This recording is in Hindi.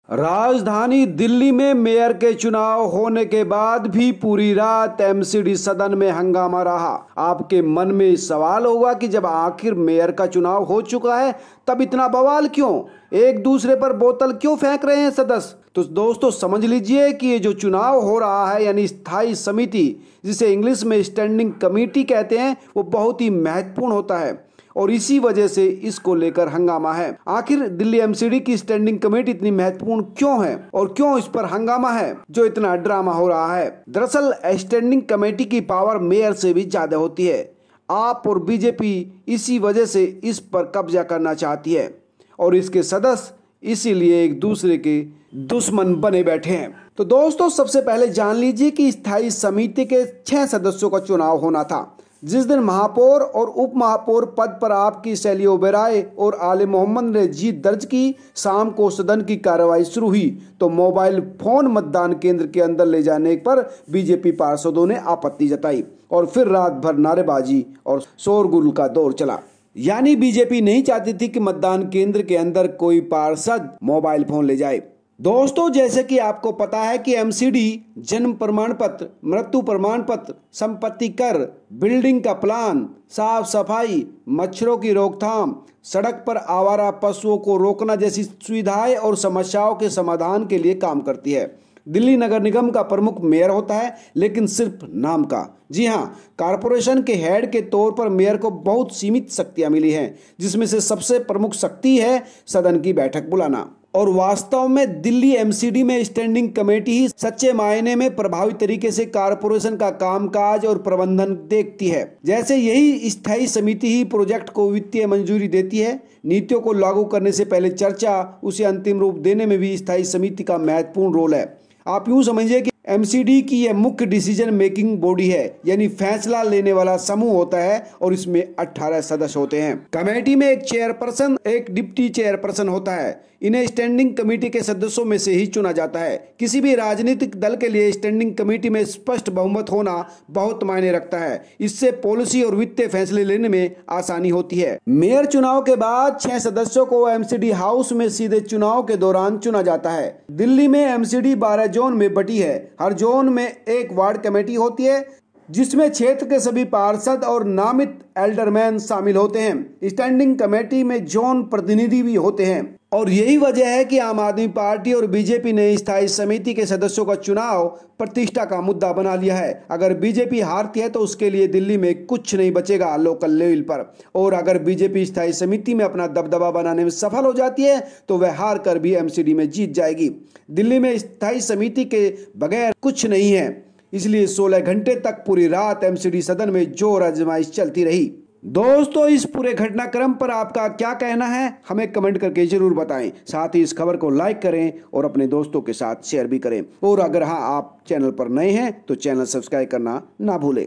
राजधानी दिल्ली में मेयर के चुनाव होने के बाद भी पूरी रात एमसीडी सदन में हंगामा रहा। आपके मन में सवाल होगा कि जब आखिर मेयर का चुनाव हो चुका है तब इतना बवाल क्यों, एक दूसरे पर बोतल क्यों फेंक रहे हैं सदस्य। तो दोस्तों समझ लीजिए कि ये जो चुनाव हो रहा है यानी स्थायी समिति, जिसे इंग्लिश में स्टैंडिंग कमेटी कहते हैं, वो बहुत ही महत्वपूर्ण होता है और इसी वजह से इसको लेकर हंगामा है। आखिर दिल्ली एमसीडी की स्टैंडिंग कमेटी इतनी महत्वपूर्ण क्यों है और क्यों इस पर हंगामा है, जो इतना ड्रामा हो रहा है। दरअसल स्टैंडिंग कमेटी की पावर मेयर से भी ज्यादा होती है। आप और बीजेपी इसी वजह से इस पर कब्जा करना चाहती है और इसके सदस्य इसीलिए एक दूसरे के दुश्मन बने बैठे हैं। तो दोस्तों सबसे पहले जान लीजिए कि स्थायी समिति के 6 सदस्यों का चुनाव होना था। जिस दिन महापौर और उप महापौर पद पर आपकी शैली ओबेरॉय और आले मोहम्मद ने जीत दर्ज की, शाम को सदन की कार्रवाई शुरू हुई तो मोबाइल फोन मतदान केंद्र के अंदर ले जाने पर बीजेपी पार्षदों ने आपत्ति जताई और फिर रात भर नारेबाजी और शोरगुल का दौर चला। यानी बीजेपी नहीं चाहती थी कि मतदान केंद्र के अंदर कोई पार्षद मोबाइल फोन ले जाए। दोस्तों जैसे कि आपको पता है कि एमसीडी जन्म प्रमाण पत्र, मृत्यु प्रमाण पत्र, संपत्ति कर, बिल्डिंग का प्लान, साफ सफाई, मच्छरों की रोकथाम, सड़क पर आवारा पशुओं को रोकना जैसी सुविधाएं और समस्याओं के समाधान के लिए काम करती है। दिल्ली नगर निगम का प्रमुख मेयर होता है, लेकिन सिर्फ नाम का। जी हाँ, कारपोरेशन के हेड के तौर पर मेयर को बहुत सीमित शक्तियां मिली हैं, जिसमें से सबसे प्रमुख शक्ति है सदन की बैठक बुलाना। और वास्तव में दिल्ली एमसीडी में स्टैंडिंग कमेटी ही सच्चे मायने में प्रभावी तरीके से कारपोरेशन का कामकाज और प्रबंधन देखती है। जैसे यही स्थायी समिति ही प्रोजेक्ट को वित्तीय मंजूरी देती है, नीतियों को लागू करने से पहले चर्चा, उसे अंतिम रूप देने में भी स्थायी समिति का महत्वपूर्ण रोल है। आप यूं समझिए कि एमसीडी की यह मुख्य डिसीजन मेकिंग बॉडी है, यानी फैसला लेने वाला समूह होता है और इसमें 18 सदस्य होते हैं। कमेटी में एक चेयरपर्सन, एक डिप्टी चेयरपर्सन होता है। इन्हें स्टैंडिंग कमेटी के सदस्यों में से ही चुना जाता है। किसी भी राजनीतिक दल के लिए स्टैंडिंग कमेटी में स्पष्ट बहुमत होना बहुत मायने रखता है। इससे पॉलिसी और वित्तीय फैसले लेने में आसानी होती है। मेयर चुनाव के बाद 6 सदस्यों को एमसीडी हाउस में सीधे चुनाव के दौरान चुना जाता है। दिल्ली में एमसीडी 12 जोन में बटी है। हर जोन में एक वार्ड कमेटी होती है, जिसमें क्षेत्र के सभी पार्षद और नामित एल्डरमैन शामिल होते हैं। स्टैंडिंग कमेटी में जोन प्रतिनिधि भी होते हैं और यही वजह है कि आम आदमी पार्टी और बीजेपी ने स्थायी समिति के सदस्यों का चुनाव प्रतिष्ठा का मुद्दा बना लिया है। अगर बीजेपी हारती है तो उसके लिए दिल्ली में कुछ नहीं बचेगा लोकल लेवल पर, और अगर बीजेपी स्थायी समिति में अपना दबदबा बनाने में सफल हो जाती है तो वह हार कर भी एमसीडी में जीत जाएगी। दिल्ली में स्थायी समिति के बगैर कुछ नहीं है, इसलिए 16 घंटे तक पूरी रात एमसीडी सदन में जोर आजमाइश चलती रही। दोस्तों इस पूरे घटनाक्रम पर आपका क्या कहना है, हमें कमेंट करके जरूर बताएं। साथ ही इस खबर को लाइक करें और अपने दोस्तों के साथ शेयर भी करें। और अगर हाँ आप चैनल पर नए हैं तो चैनल सब्सक्राइब करना ना भूलें।